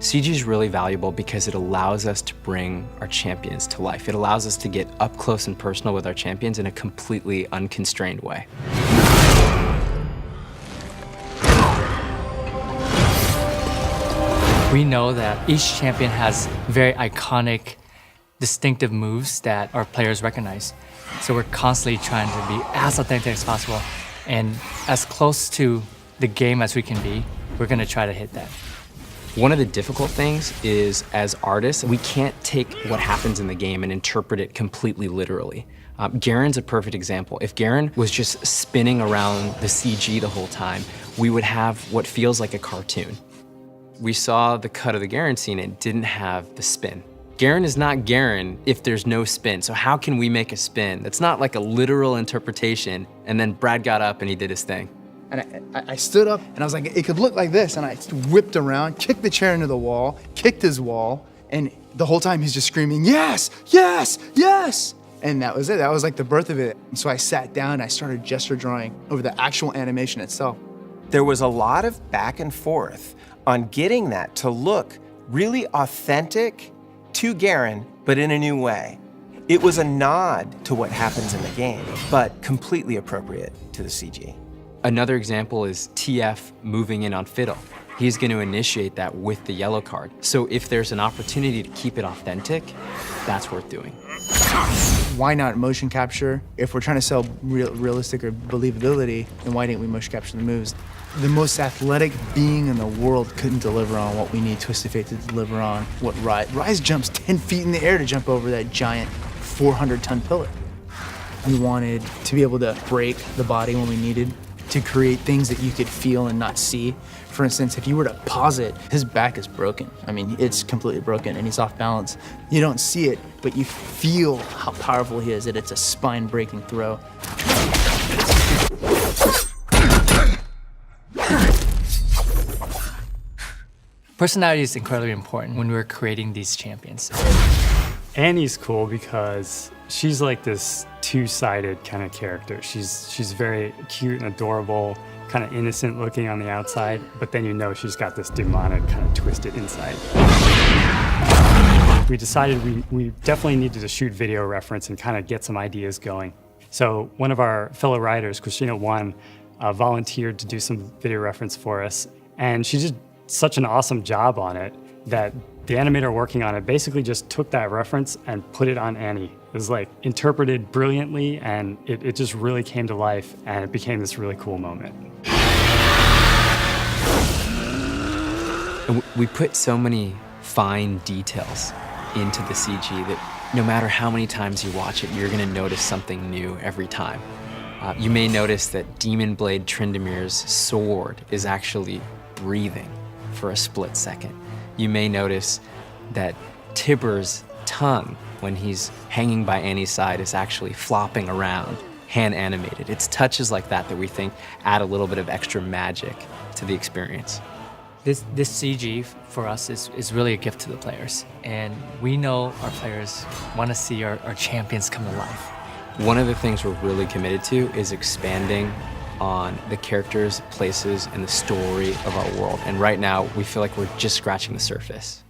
CG is really valuable because it allows us to bring our champions to life. It allows us to get up close and personal with our champions in a completely unconstrained way. We know that each champion has very iconic, distinctive moves that our players recognize. So we're constantly trying to be as authentic as possible and as close to the game as we can be. We're going to try to hit that. One of the difficult things is, as artists, we can't take what happens in the game and interpret it completely literally. Garen's a perfect example. If Garen was just spinning around the CG the whole time, we would have what feels like a cartoon. We saw the cut of the Garen scene and it didn't have the spin. Garen is not Garen if there's no spin, so how can we make a spin that's not like a literal interpretation, and then Brad got up and he did his thing? And I stood up and I was like, it could look like this. And I whipped around, kicked the chair into the wall, kicked his wall. And the whole time he's just screaming, yes, yes, yes. And that was it. That was like the birth of it. And so I sat down and I started gesture drawing over the actual animation itself. There was a lot of back and forth on getting that to look really authentic to Garen, but in a new way. It was a nod to what happens in the game, but completely appropriate to the CG. Another example is TF moving in on Fiddle. He's going to initiate that with the yellow card. So if there's an opportunity to keep it authentic, that's worth doing. Why not motion capture? If we're trying to sell realistic or believability, then why didn't we motion capture the moves? The most athletic being in the world couldn't deliver on what we need Twisted Fate to deliver on what Rise jumps 10 feet in the air to jump over that giant 400-ton pillar. We wanted to be able to break the body when we needed, to create things that you could feel and not see. For instance, if you were to pause it, his back is broken. I mean, it's completely broken and he's off balance. You don't see it, but you feel how powerful he is, that it's a spine-breaking throw. Personality is incredibly important when we're creating these champions. Annie's cool because she's like this two-sided kind of character. She's very cute and adorable, kind of innocent looking on the outside, but then you know she's got this demonic kind of twisted inside. We decided we definitely needed to shoot video reference and kind of get some ideas going. So one of our fellow writers, Christina Wan, volunteered to do some video reference for us, and she did such an awesome job on it that the animator working on it basically just took that reference and put it on Annie. It was like interpreted brilliantly, and it just really came to life, and it became this really cool moment. And we put so many fine details into the CG that no matter how many times you watch it, you're gonna notice something new every time. You may notice that Demon Blade Tryndamere's sword is actually breathing for a split second. You may notice that Tibor's tongue, when he's hanging by Annie's side, is actually flopping around, hand animated. It's touches like that that we think add a little bit of extra magic to the experience. This CG for us is really a gift to the players. And we know our players want to see our champions come to life. One of the things we're really committed to is expanding on the characters, places, and the story of our world. And right now, we feel like we're just scratching the surface.